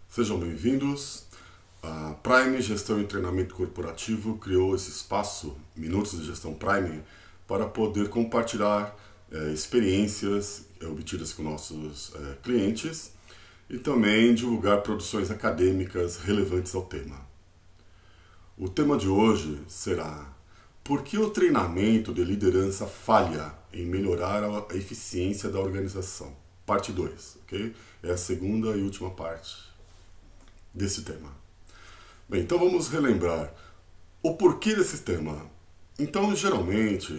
Sejam bem-vindos. A Prime Gestão e Treinamento Corporativo criou esse espaço, Minutos de Gestão Prime, para poder compartilhar experiências obtidas com nossos clientes e também divulgar produções acadêmicas relevantes ao tema. O tema de hoje será: por que o treinamento de liderança falha em melhorar a eficiência da organização? Parte 2, ok? É a segunda e última parte desse tema. Bem, então vamos relembrar o porquê desse tema. Então, geralmente,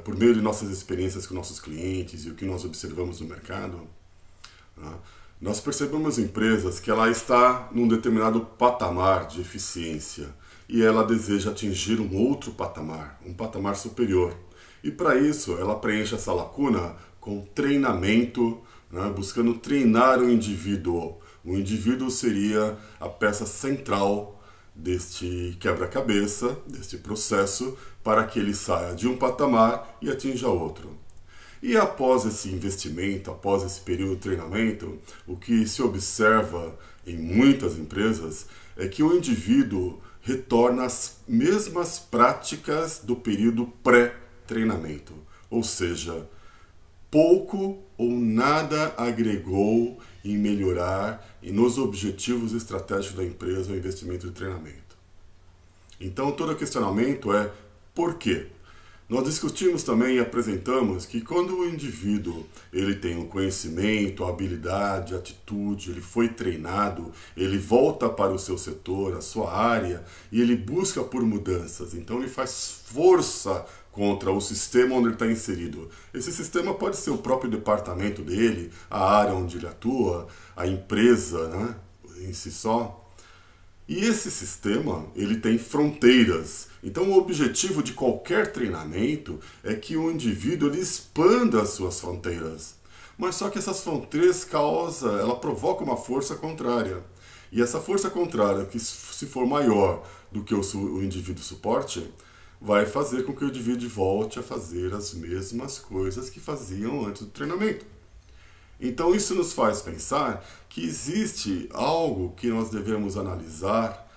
por meio de nossas experiências com nossos clientes e o que nós observamos no mercado, nós percebemos empresas que ela está num determinado patamar de eficiência e ela deseja atingir um outro patamar, um patamar superior. E para isso, ela preenche essa lacuna com treinamento, buscando treinar o indivíduo. O indivíduo seria a peça central deste quebra-cabeça, deste processo, para que ele saia de um patamar e atinja outro. E após esse investimento, após esse período de treinamento, o que se observa em muitas empresas é que o indivíduo retorna às mesmas práticas do período pré-treinamento, ou seja, pouco ou nada agregou em melhorar e nos objetivos estratégicos da empresa o investimento de treinamento. Então, todo questionamento é por quê? Nós discutimos também e apresentamos que quando o indivíduo ele tem um conhecimento, habilidade, atitude, ele foi treinado, ele volta para o seu setor, a sua área, e ele busca por mudanças. Então ele faz força contra o sistema onde ele está inserido. Esse sistema pode ser o próprio departamento dele, a área onde ele atua, a empresa, em si só. E esse sistema, ele tem fronteiras. Então o objetivo de qualquer treinamento é que o indivíduo ele expanda as suas fronteiras. Mas só que essas fronteiras ela provoca uma força contrária. E essa força contrária, que se for maior do que o indivíduo suporte, vai fazer com que o indivíduo volte a fazer as mesmas coisas que faziam antes do treinamento. Então isso nos faz pensar que existe algo que nós devemos analisar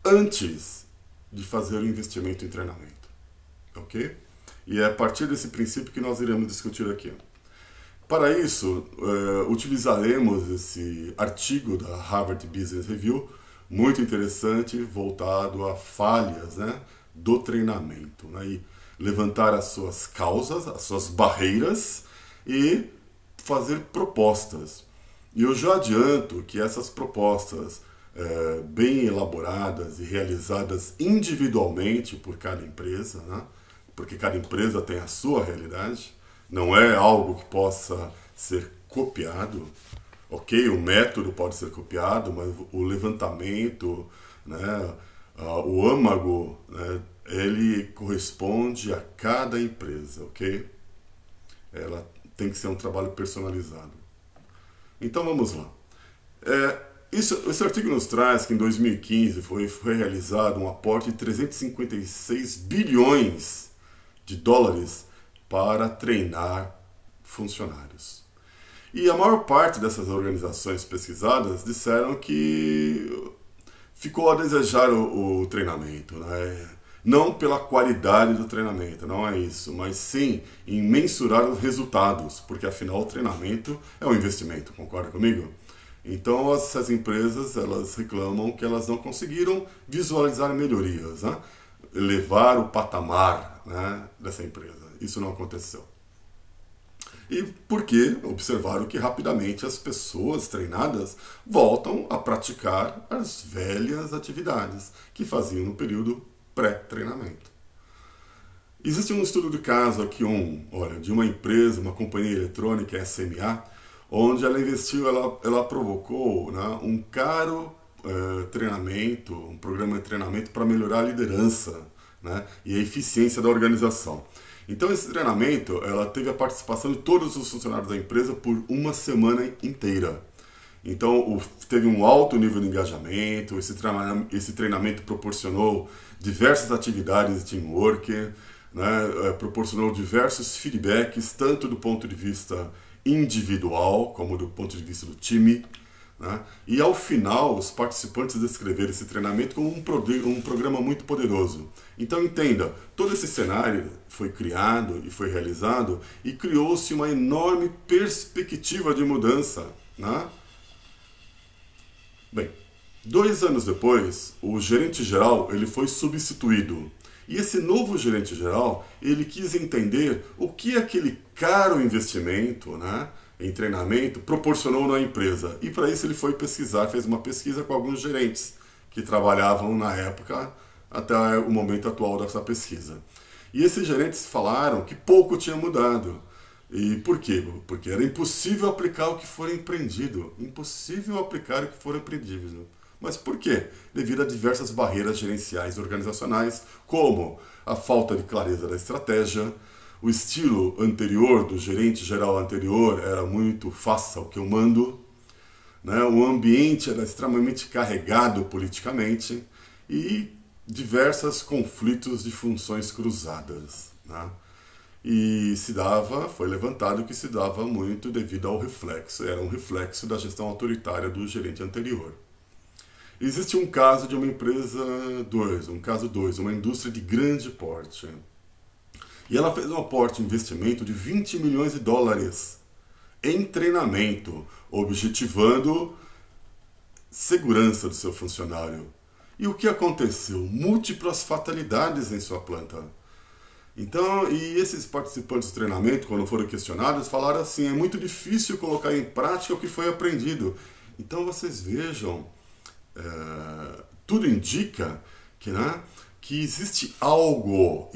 antes de fazer o investimento em treinamento, ok? E é a partir desse princípio que nós iremos discutir aqui. Para isso, utilizaremos esse artigo da Harvard Business Review, muito interessante, voltado a falhas, do treinamento, e levantar as suas causas, as suas barreiras e fazer propostas. E eu já adianto que essas propostas bem elaboradas e realizadas individualmente por cada empresa, porque cada empresa tem a sua realidade, não é algo que possa ser copiado, ok? O método pode ser copiado, mas o levantamento, o âmago, ele corresponde a cada empresa, ok? Ela tem que ser um trabalho personalizado. Então vamos lá. Esse artigo nos traz que em 2015 foi realizado um aporte de 356 bilhões de dólares para treinar funcionários. E a maior parte dessas organizações pesquisadas disseram que ficou a desejar o treinamento, Não pela qualidade do treinamento, não é isso, mas sim em mensurar os resultados, porque afinal o treinamento é um investimento, concorda comigo? Então essas empresas elas reclamam que elas não conseguiram visualizar melhorias, elevar o patamar dessa empresa. Isso não aconteceu. E porque observaram que rapidamente as pessoas treinadas voltam a praticar as velhas atividades que faziam no período pré-treinamento. Existe um estudo de caso aqui, de uma empresa, uma companhia eletrônica, SMA, onde ela investiu, ela provocou um caro treinamento, um programa de treinamento para melhorar a liderança e a eficiência da organização. Então esse treinamento, ela teve a participação de todos os funcionários da empresa por uma semana inteira. Então teve um alto nível de engajamento, esse treinamento proporcionou diversas atividades de teamwork, proporcionou diversos feedbacks, tanto do ponto de vista individual como do ponto de vista do time, né? E ao final, os participantes descreveram esse treinamento como um programa muito poderoso. Então entenda, todo esse cenário foi criado e foi realizado e criou-se uma enorme perspectiva de mudança, né? Bem, 2 anos depois, o gerente-geral ele foi substituído. E esse novo gerente-geral, ele quis entender o que aquele caro investimento, né, em treinamento proporcionou na empresa. E para isso ele foi pesquisar, fez uma pesquisa com alguns gerentes que trabalhavam na época até o momento atual dessa pesquisa. E esses gerentes falaram que pouco tinha mudado. E por quê? Porque era impossível aplicar o que for empreendido. Impossível aplicar o que for empreendido. Mas por quê? Devido a diversas barreiras gerenciais e organizacionais, como a falta de clareza da estratégia, o estilo anterior do gerente geral anterior era muito faça o que eu mando, né? O ambiente era extremamente carregado politicamente e diversos conflitos de funções cruzadas, né? E foi levantado que se dava muito devido ao reflexo, era um reflexo da gestão autoritária do gerente anterior. Existe um caso de uma empresa uma indústria de grande porte. E ela fez um aporte, investimento de 20 milhões de dólares em treinamento, objetivando segurança do seu funcionário. E o que aconteceu? Múltiplas fatalidades em sua planta. Então, e esses participantes do treinamento, quando foram questionados, falaram assim, é muito difícil colocar em prática o que foi aprendido. Então vocês vejam, tudo indica que, né, que existe algo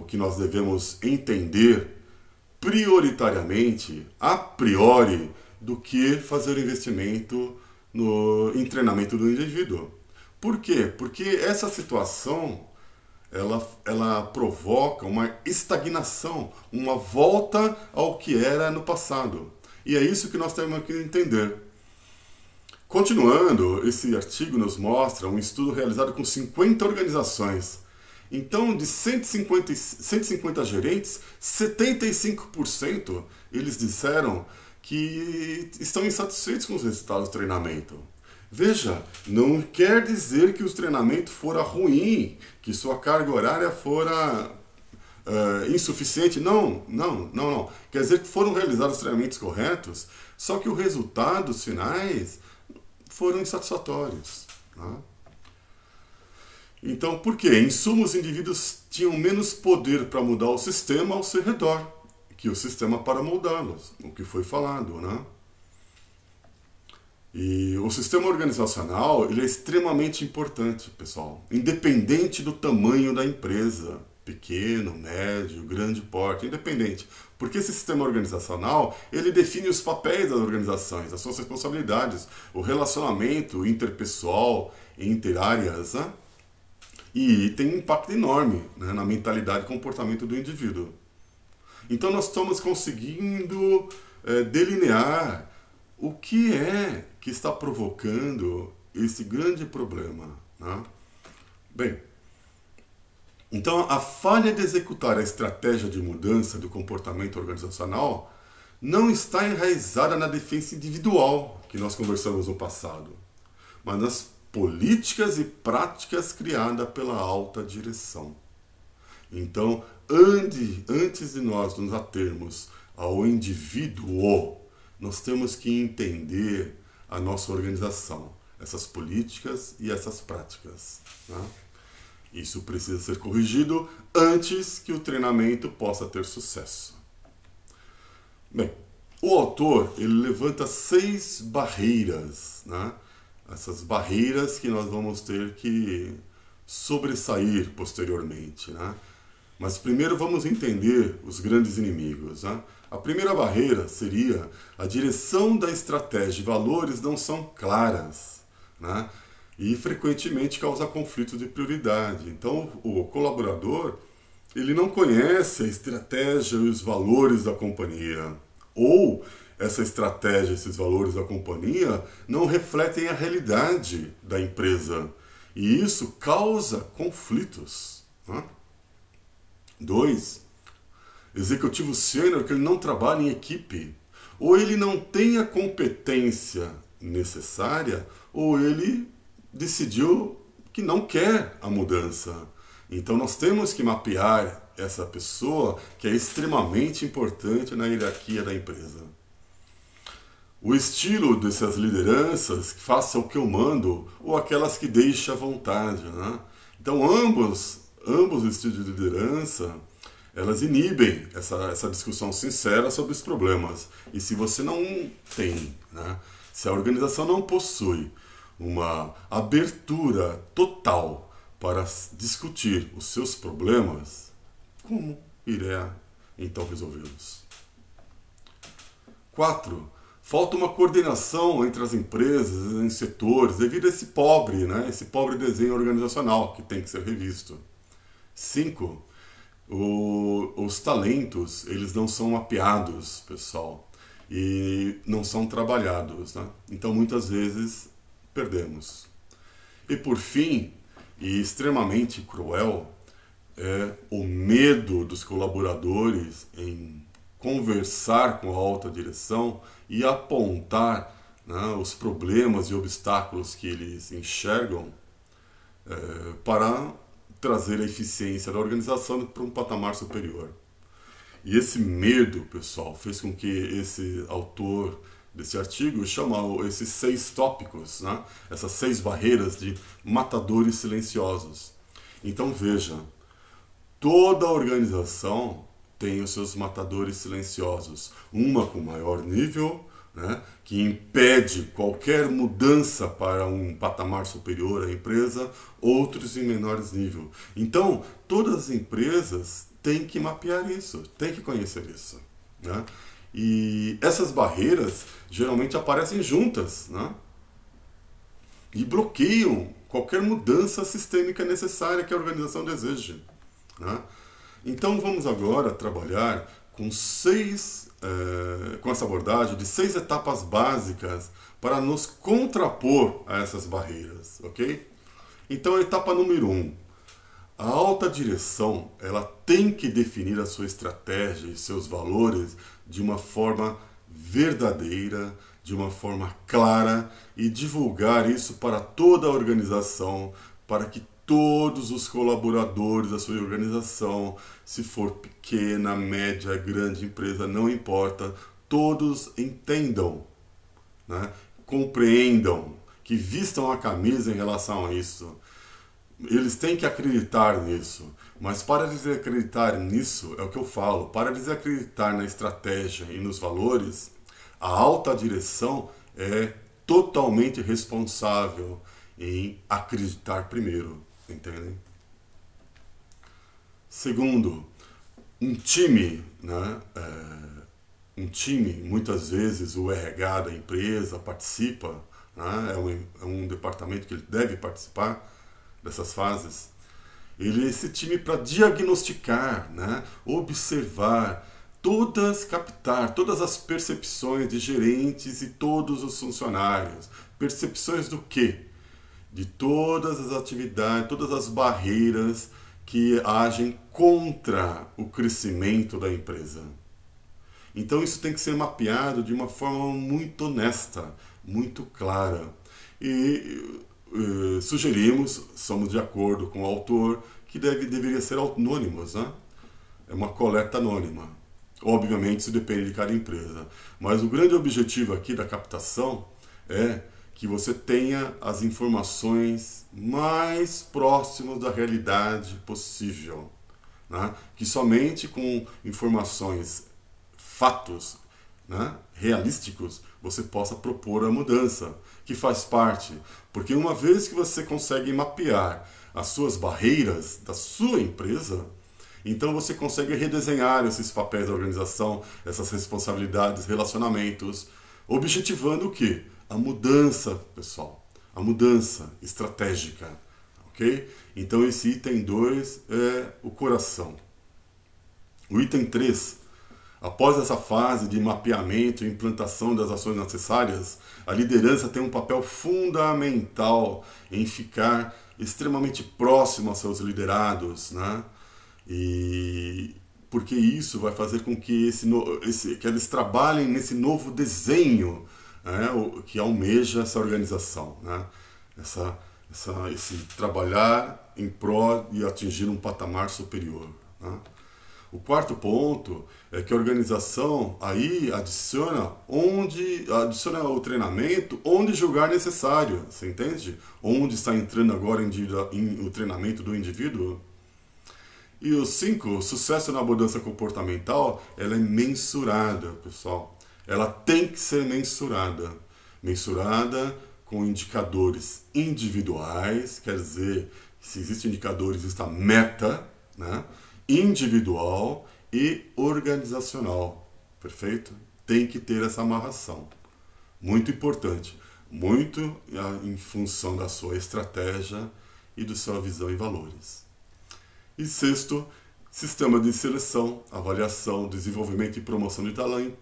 que nós devemos entender prioritariamente, a priori, do que fazer investimento em treinamento do indivíduo. Por quê? Porque essa situação ela provoca uma estagnação, uma volta ao que era no passado. E é isso que nós temos que entender. Continuando, esse artigo nos mostra um estudo realizado com 50 organizações. Então, de 150 gerentes, 75% eles disseram que estão insatisfeitos com os resultados do treinamento. Veja, não quer dizer que o treinamento fora ruim, que sua carga horária fora insuficiente. Não. Quer dizer que foram realizados os treinamentos corretos, só que os resultados finais foram insatisfatórios, né? Então, por quê? Em suma, os indivíduos tinham menos poder para mudar o sistema ao seu redor que o sistema para moldá-los, o que foi falado, né? E o sistema organizacional ele é extremamente importante, pessoal, independente do tamanho da empresa, pequeno, médio, grande porte, independente. Porque esse sistema organizacional, ele define os papéis das organizações, as suas responsabilidades, o relacionamento interpessoal, interáreas, né? E tem um impacto enorme, né, na mentalidade e comportamento do indivíduo. Então nós estamos conseguindo delinear o que é que está provocando esse grande problema, né? Bem, então a falha de executar a estratégia de mudança do comportamento organizacional não está enraizada na defesa individual, que nós conversamos no passado, mas nas políticas e práticas criadas pela alta direção. Então, antes de nós nos atermos ao indivíduo, nós temos que entender a nossa organização, essas políticas e essas práticas, né? Isso precisa ser corrigido antes que o treinamento possa ter sucesso. Bem, o autor ele levanta 6 barreiras, né? Essas barreiras que nós vamos ter que sobressair posteriormente, né? Mas primeiro vamos entender os grandes inimigos, né? A primeira barreira seria a direção da estratégia e valores não são claras, né? E frequentemente causa conflitos de prioridade. Então o colaborador ele não conhece a estratégia e os valores da companhia, ou essa estratégia, esses valores da companhia não refletem a realidade da empresa. E isso causa conflitos, né? 2. Executivo sênior que ele não trabalha em equipe, ou ele não tem a competência necessária, ou ele decidiu que não quer a mudança. Então nós temos que mapear essa pessoa que é extremamente importante na hierarquia da empresa. O estilo dessas lideranças, faça o que eu mando, ou aquelas que deixa à vontade, né? Então ambos os estilos de liderança, elas inibem essa discussão sincera sobre os problemas. E se você não tem, né? Se a organização não possui uma abertura total para discutir os seus problemas, como irá então resolvê-los? 4. Falta uma coordenação entre as empresas, em setores, devido a esse pobre desenho organizacional que tem que ser revisto. 5. Os talentos, eles não são mapeados, pessoal, e não são trabalhados, né? Então muitas vezes perdemos. E por fim, e extremamente cruel, é o medo dos colaboradores em conversar com a alta direção e apontar, né, os problemas e obstáculos que eles enxergam para trazer a eficiência da organização para um patamar superior. E esse medo, pessoal, fez com que esse autor desse artigo chama esses 6 tópicos, né, essas 6 barreiras de matadores silenciosos. Então veja, toda organização tem os seus matadores silenciosos, uma com maior nível, né, que impede qualquer mudança para um patamar superior à empresa, outros em menores nível. Então, todas as empresas têm que mapear isso, têm que conhecer isso, né? E essas barreiras geralmente aparecem juntas, né, e bloqueiam qualquer mudança sistêmica necessária que a organização deseje, né? Então vamos agora trabalhar com essa abordagem de 6 etapas básicas para nos contrapor a essas barreiras, ok? Então a etapa número 1. A alta direção, ela tem que definir a sua estratégia e seus valores de uma forma verdadeira, de uma forma clara e divulgar isso para toda a organização, para que todos os colaboradores da sua organização, se for pequena, média, grande empresa, não importa, todos entendam, né? Compreendam, que vistam a camisa em relação a isso. Eles têm que acreditar nisso, mas para eles acreditar nisso, é o que eu falo, para eles acreditar na estratégia e nos valores, a alta direção é totalmente responsável em acreditar primeiro. Entendem? Segundo, um time, né? Muitas vezes o RH da empresa participa, né? É um departamento que ele deve participar dessas fases. Esse time para diagnosticar, né? Observar, captar todas as percepções de gerentes e todos os funcionários. Percepções do quê? De todas as atividades, todas as barreiras que agem contra o crescimento da empresa. Então isso tem que ser mapeado de uma forma muito honesta, muito clara. E sugerimos, somos de acordo com o autor, que deveria ser anônimos, né? É uma coleta anônima. Obviamente isso depende de cada empresa. Mas o grande objetivo aqui da captação é que você tenha as informações mais próximas da realidade possível, né? Que somente com informações, fatos, né, realísticos, você possa propor a mudança, que faz parte. Porque uma vez que você consegue mapear as suas barreiras da sua empresa, então você consegue redesenhar esses papéis da organização, essas responsabilidades, relacionamentos, objetivando o quê? A mudança, pessoal, a mudança estratégica, ok? Então esse item 2 é o coração. O item 3, após essa fase de mapeamento e implantação das ações necessárias, a liderança tem um papel fundamental em ficar extremamente próximo aos seus liderados, né? E porque isso vai fazer com que que eles trabalhem nesse novo desenho né, que almeja essa organização, né, esse trabalhar em prol de atingir um patamar superior, né. O quarto ponto é que a organização aí adiciona o treinamento onde julgar necessário, você entende? Onde está entrando agora o treinamento do indivíduo. E o 5, o sucesso na mudança comportamental, ela é mensurada, pessoal. Ela tem que ser mensurada. Mensurada com indicadores individuais, quer dizer, se existem indicadores, está meta, né? Individual e organizacional, perfeito? Tem que ter essa amarração. Muito importante, muito em função da sua estratégia e da sua visão e valores. E sexto, sistema de seleção, avaliação, desenvolvimento e promoção de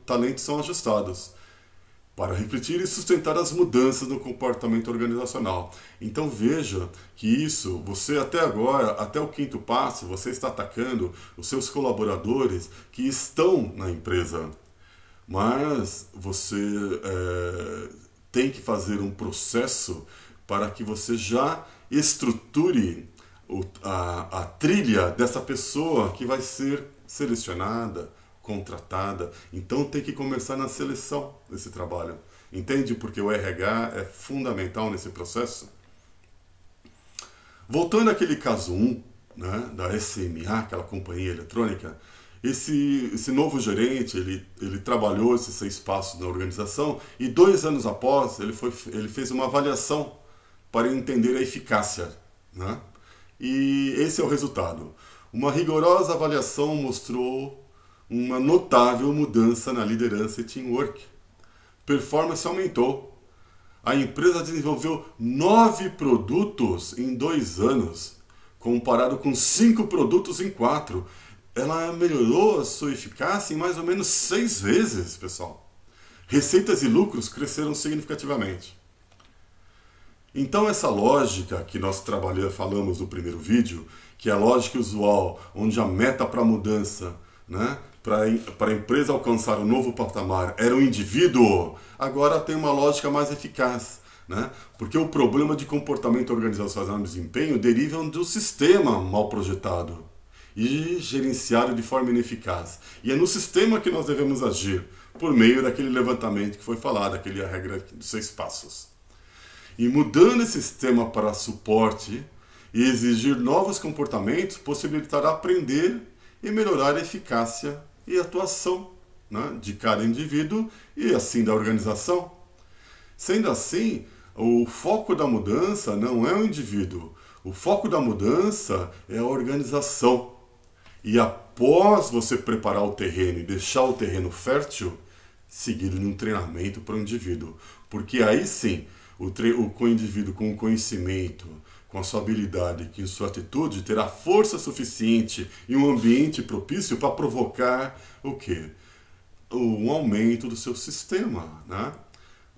talentos são ajustados para refletir e sustentar as mudanças no comportamento organizacional. Então veja que isso, você até agora, até o quinto passo, você está atacando os seus colaboradores que estão na empresa. Mas você tem que fazer um processo para que você já estruture a trilha dessa pessoa que vai ser selecionada, contratada. Então tem que começar na seleção desse trabalho. Entende? Porque o RH é fundamental nesse processo. Voltando àquele caso 1, né, da SMA, aquela companhia eletrônica, esse novo gerente, ele trabalhou esses 6 passos na organização e 2 anos após ele fez uma avaliação para entender a eficácia, né? E esse é o resultado. Uma rigorosa avaliação mostrou uma notável mudança na liderança e teamwork. Performance aumentou. A empresa desenvolveu 9 produtos em 2 anos, comparado com 5 produtos em 4. Ela melhorou a sua eficácia em mais ou menos 6 vezes, pessoal. Receitas e lucros cresceram significativamente. Então essa lógica que nós falamos no primeiro vídeo, que é a lógica usual, onde a meta para a mudança, né, para a empresa alcançar um novo patamar era o indivíduo, agora tem uma lógica mais eficaz, né? Porque o problema de comportamento organizacional e desempenho derivam do sistema mal projetado e gerenciado de forma ineficaz. E é no sistema que nós devemos agir, por meio daquele levantamento que foi falado, aquela regra dos 6 passos. E mudando esse sistema para suporte e exigir novos comportamentos possibilitará aprender e melhorar a eficácia e atuação, né, de cada indivíduo e assim da organização. Sendo assim, o foco da mudança não é o indivíduo, o foco da mudança é a organização. E após você preparar o terreno e deixar o terreno fértil, seguir um treinamento para o indivíduo. Porque aí sim, o indivíduo com o conhecimento, com a sua habilidade, com a sua atitude, terá força suficiente e um ambiente propício para provocar o quê? Um aumento do seu sistema, né?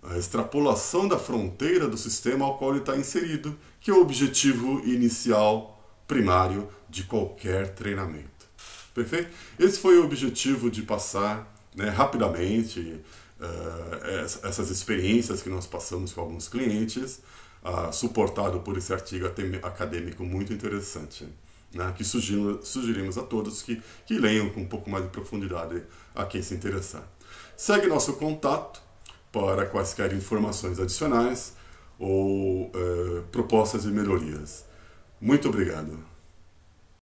A extrapolação da fronteira do sistema ao qual ele está inserido, que é o objetivo inicial, primário, de qualquer treinamento. Perfeito? Esse foi o objetivo de passar, né, rapidamente essas experiências que nós passamos com alguns clientes, suportado por esse artigo acadêmico muito interessante, né, que sugerimos a todos que leiam com um pouco mais de profundidade a quem se interessar. Segue nosso contato para quaisquer informações adicionais ou propostas de melhorias. Muito obrigado.